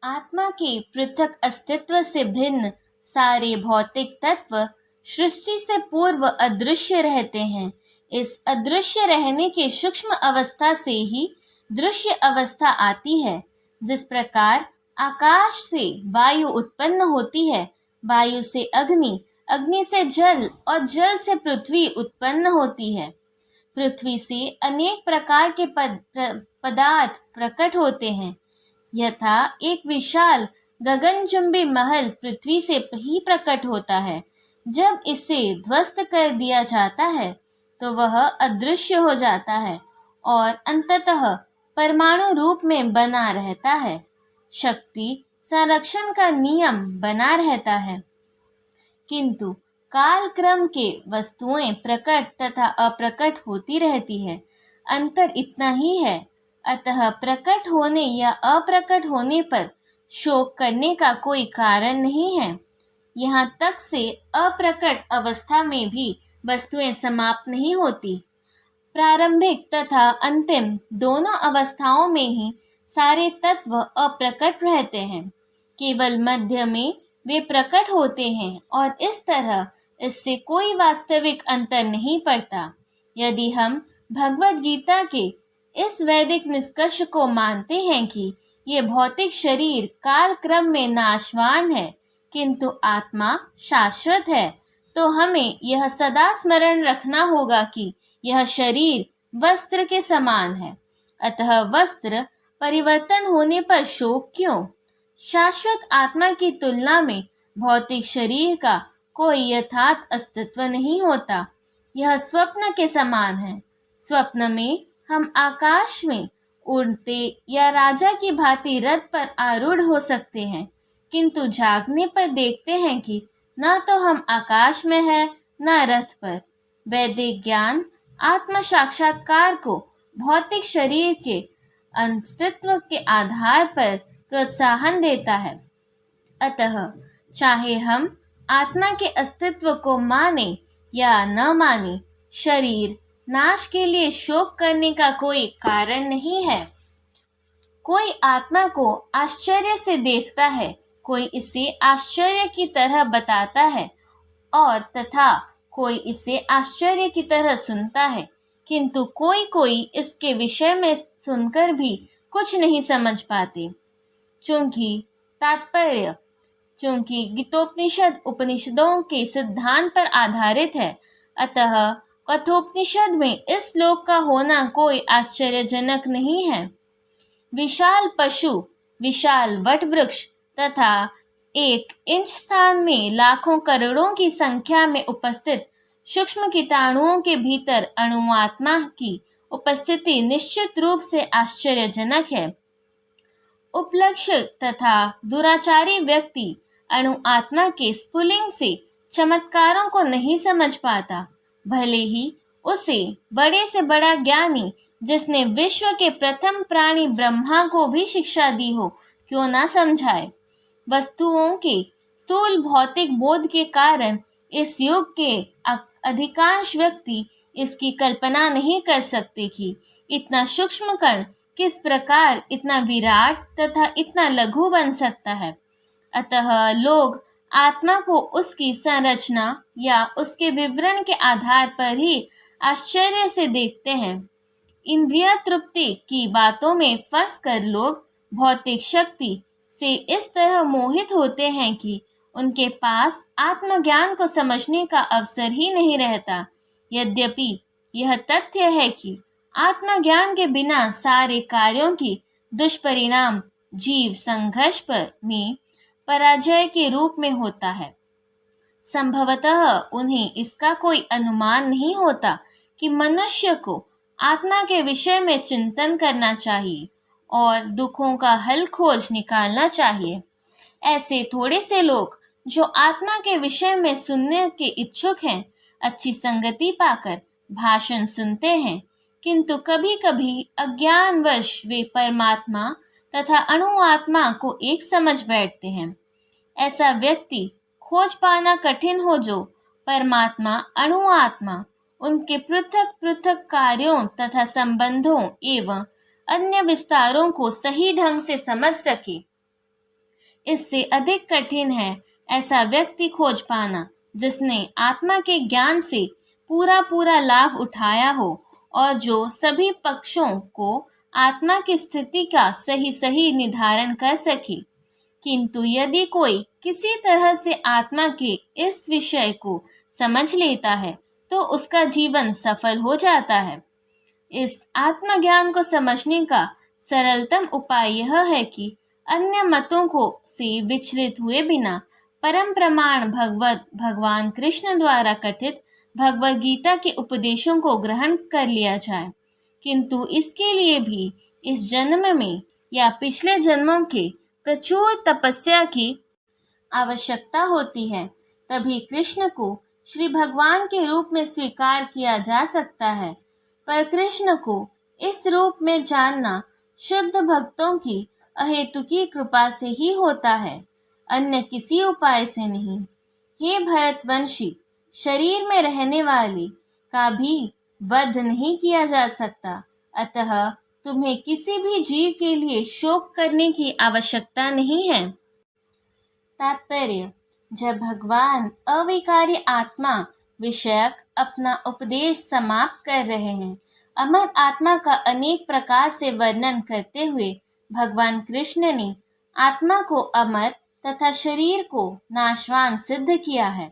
आत्मा के पृथक अस्तित्व से भिन्न सारे भौतिक तत्व सृष्टि से पूर्व अदृश्य रहते हैं। इस अदृश्य रहने की सूक्ष्म अवस्था से ही दृश्य अवस्था आती है। जिस प्रकार आकाश से वायु उत्पन्न होती है, वायु से अग्नि, अग्नि से जल और जल से पृथ्वी उत्पन्न होती है। पृथ्वी से अनेक प्रकार के पदार्थ प्रकट होते हैं। यथा एक विशाल गगनचुंबी महल पृथ्वी से ही प्रकट होता है। जब इसे ध्वस्त कर दिया जाता है तो वह अदृश्य हो जाता है और अंततः परमाणु रूप में बना रहता है। शक्ति संरक्षण का नियम बना रहता है, किंतु कालक्रम के वस्तुएं प्रकट तथा अप्रकट होती रहती है। अंतर इतना ही है। अतः प्रकट होने या अप्रकट होने पर शोक करने का कोई कारण नहीं है। यहाँ तक से अप्रकट अवस्था में भी वस्तुएं समाप्त नहीं होती। प्रारंभिक तथा अंतिम दोनों अवस्थाओं में ही सारे तत्व अप्रकट रहते हैं। केवल मध्य में वे प्रकट होते हैं और इस तरह इससे कोई वास्तविक अंतर नहीं पड़ता। यदि हम भगवद गीता के इस वैदिक निष्कर्ष को मानते हैं कि ये भौतिक शरीर काल क्रम में नाशवान है किंतु आत्मा शाश्वत है, तो हमें यह सदा स्मरण रखना होगा कि यह शरीर वस्त्र के समान है। अतः वस्त्र परिवर्तन होने पर शोक क्यों? शाश्वत आत्मा की तुलना में भौतिक शरीर का कोई यथार्थ अस्तित्व नहीं होता। यह स्वप्न के समान है। स्वप्न में हम आकाश में उड़ते या राजा की भांति रथ पर आरूढ़ हो सकते हैं, किंतु जागने पर देखते हैं कि न तो हम आकाश में हैं न रथ पर। वैदिक ज्ञान आत्म साक्षात्कार को भौतिक शरीर के अस्तित्व के आधार पर प्रोत्साहन देता है। अतः चाहे हम आत्मा के अस्तित्व को माने या न माने, शरीर नाश के लिए शोक करने का कोई कारण नहीं है। कोई आत्मा को आश्चर्य से देखता है, कोई इसे आश्चर्य की तरह बताता है और तथा कोई इसे आश्चर्य की तरह सुनता है, किंतु कोई कोई इसके विषय में सुनकर भी कुछ नहीं समझ पाते। चूंकि गीतोपनिषद उपनिषदों के सिद्धांत पर आधारित है, अतः कठोपनिषद में इस श्लोक का होना कोई आश्चर्यजनक नहीं है। विशाल पशु, विशाल वट वृक्ष तथा 1 इंच स्थान में लाखों करोड़ों की संख्या में उपस्थित सूक्ष्म कीटाणुओं के भीतर अणुआत्मा की उपस्थिति निश्चित रूप से आश्चर्यजनक है। उपलक्ष्य तथा दुराचारी व्यक्ति अणुआत्मा के स्फुलिंग से चमत्कारों को नहीं समझ पाता, भले ही उसे बड़े से बड़ा ज्ञानी जिसने विश्व के प्रथम प्राणी ब्रह्मा को भी शिक्षा दी हो क्यों ना समझाए। वस्तुओं के स्थूल भौतिक बोध के कारण इस युग के अधिकांश व्यक्ति इसकी कल्पना नहीं कर सकते कि इतना सूक्ष्म कण किस प्रकार इतना विराट तथा इतना लघु बन सकता है। अतः लोग आत्मा को उसकी संरचना या उसके विवरण के आधार पर ही आश्चर्य से देखते हैं। इंद्रिय तृप्ति की बातों में फंसकर लोग भौतिक शक्ति से इस तरह मोहित होते हैं कि उनके पास आत्मज्ञान को समझने का अवसर ही नहीं रहता। यद्यपि यह तथ्य है कि आत्मज्ञान के बिना सारे कार्यों की दुष्परिणाम जीव संघर्ष में पराजय के रूप में होता है। संभवतः उन्हें इसका कोई अनुमान नहीं होता कि मनुष्य को आत्मा के विषय में चिंतन करना चाहिए और दुखों का हल खोज निकालना चाहिए। ऐसे थोड़े से लोग जो आत्मा के विषय में सुनने के इच्छुक हैं, अच्छी संगति पाकर भाषण सुनते हैं, किंतु कभी कभी अज्ञानवश वे परमात्मा तथा अणुआत्मा को एक समझ बैठते हैं। ऐसा व्यक्ति खोज पाना कठिन हो जो परमात्मा अणुआत्मा उनके पृथक पृथक कार्यों तथा संबंधों एवं अन्य विस्तारों को सही ढंग से समझ सके। इससे अधिक कठिन है ऐसा व्यक्ति खोज पाना जिसने आत्मा के ज्ञान से पूरा पूरा लाभ उठाया हो और जो सभी पक्षों को आत्मा की स्थिति का सही सही निर्धारण कर सके। किंतु यदि कोई किसी तरह से आत्मा के इस विषय को समझ लेता है तो उसका जीवन सफल हो जाता है। इस आत्मज्ञान को समझने का सरलतम उपाय यह है कि अन्य मतों को से विचलित हुए बिना परम प्रमाण भगवान कृष्ण द्वारा कथित भगवद गीता के उपदेशों को ग्रहण कर लिया जाए। किंतु इसके लिए भी इस जन्म में या पिछले जन्मों के प्रचुर तपस्या की आवश्यकता होती है, तभी कृष्ण को श्री भगवान के रूप में स्वीकार किया जा सकता है। पर कृष्ण को इस रूप में जानना शुद्ध भक्तों की अहेतुकी कृपा से ही होता है, अन्य किसी उपाय से नहीं। हे भरतवंशी, शरीर में रहने वाले का भी वध नहीं किया जा सकता, अतः तुम्हें किसी भी जीव के लिए शोक करने की आवश्यकता नहीं है। तात्पर्य: जब भगवान अविकारी आत्मा विषयक अपना उपदेश समाप्त कर रहे हैं, अमर आत्मा का अनेक प्रकार से वर्णन करते हुए भगवान कृष्ण ने आत्मा को अमर तथा शरीर को नाशवान सिद्ध किया है।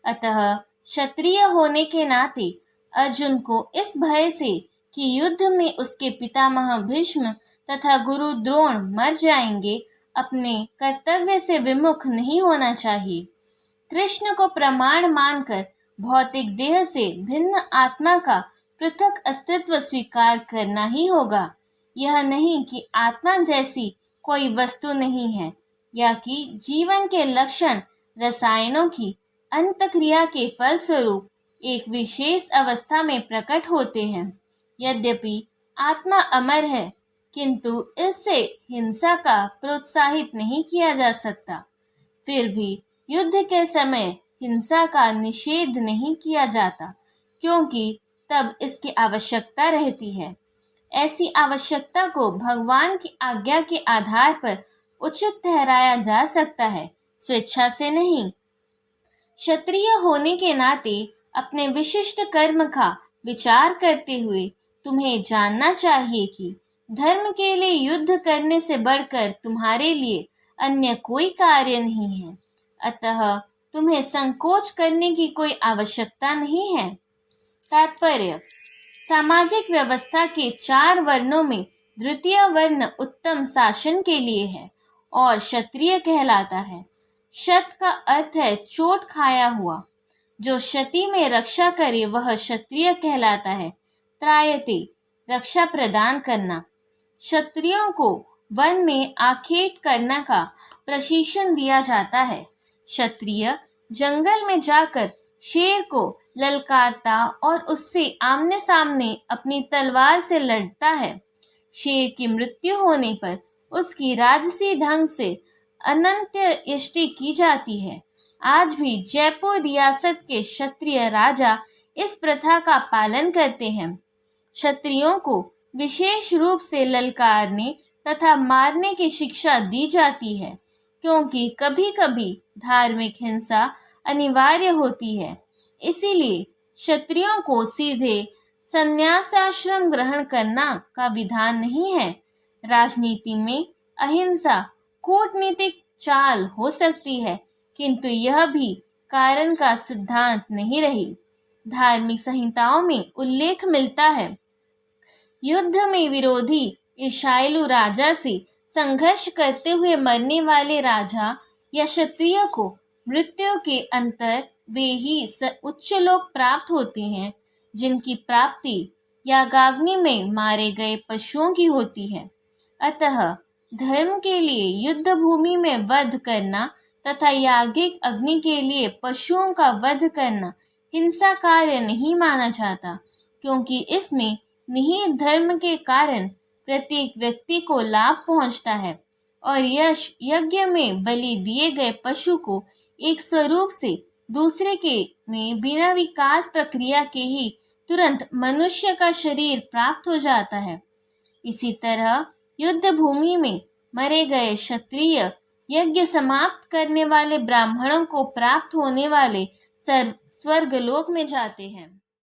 अतः क्षत्रिय होने के नाते अर्जुन को इस भय से कि युद्ध में उसके पितामह भीष्म तथा गुरु द्रोण मर जाएंगे, अपने कर्तव्य से विमुख नहीं होना चाहिए। कृष्ण को प्रमाण मानकर भौतिक देह से भिन्न आत्मा का पृथक अस्तित्व स्वीकार करना ही होगा। यह नहीं कि आत्मा जैसी कोई वस्तु नहीं है या कि जीवन के लक्षण रसायनों की अंतक्रिया के फलस्वरूप एक विशेष अवस्था में प्रकट होते हैं। यद्यपि आत्मा अमर है, किंतु इससे हिंसा का प्रोत्साहित नहीं किया जा सकता। फिर भी युद्ध के समय हिंसा का निषेध नहीं किया जाता, क्योंकि तब इसकी आवश्यकता रहती है। ऐसी आवश्यकता को भगवान की आज्ञा के आधार पर उचित ठहराया जा सकता है, स्वेच्छा से नहीं। क्षत्रिय होने के नाते अपने विशिष्ट कर्म का विचार करते हुए तुम्हें जानना चाहिए कि धर्म के लिए युद्ध करने से बढ़कर तुम्हारे लिए अन्य कोई कार्य नहीं है। अतः तुम्हें संकोच करने की कोई आवश्यकता नहीं है। तात्पर्य: सामाजिक व्यवस्था के 4 वर्णों में द्वितीय वर्ण उत्तम शासन के लिए है और क्षत्रिय कहलाता है। क्षत का अर्थ है चोट खाया हुआ। जो क्षति में रक्षा करे वह क्षत्रिय कहलाता है। त्रायते, रक्षा प्रदान करना। क्षत्रियों को वन में आखेट करने का प्रशिक्षण दिया जाता है। क्षत्रिय जंगल में जाकर शेर को ललकारता और उससे आमने सामने अपनी तलवार से लड़ता है। शेर की मृत्यु होने पर उसकी राजसी ढंग से अंत्येष्टि की जाती है। आज भी जयपुर रियासत के क्षत्रिय राजा इस प्रथा का पालन करते हैं। क्षत्रियों को विशेष रूप से ललकारने तथा मारने की शिक्षा दी जाती है, क्योंकि कभी कभी धार्मिक हिंसा अनिवार्य होती है। इसीलिए क्षत्रियों को सीधे संन्यासाश्रम ग्रहण करना का विधान नहीं है। राजनीति में अहिंसा कूटनीतिक चाल हो सकती है, किंतु यह भी कारण का सिद्धांत नहीं रही। धार्मिक संहिताओं में उल्लेख मिलता है, युद्ध में विरोधी ईर्ष्यालु राजा से संघर्ष करते हुए मरने वाले राजा या क्षत्रिय को मृत्यु के अंतर वे ही उच्च लोक प्राप्त होते हैं जिनकी प्राप्ति यागाग्नि में मारे गए पशुओं की होती है। अतः धर्म के लिए युद्ध भूमि में वध करना तथा याज्ञिक अग्नि के लिए पशुओं का वध करना हिंसा कार्य नहीं माना जाता, क्योंकि इसमें निहित धर्म के कारण प्रत्येक व्यक्ति को लाभ पहुंचता है और यश यज्ञ में बलि दिए गए पशु को एक स्वरूप से दूसरे के में बिना विकास प्रक्रिया के ही तुरंत मनुष्य का शरीर प्राप्त हो जाता है। इसी तरह युद्ध भूमि में मरे गए क्षत्रिय यज्ञ समाप्त करने वाले ब्राह्मणों को प्राप्त होने वाले स्वर्गलोक में जाते हैं।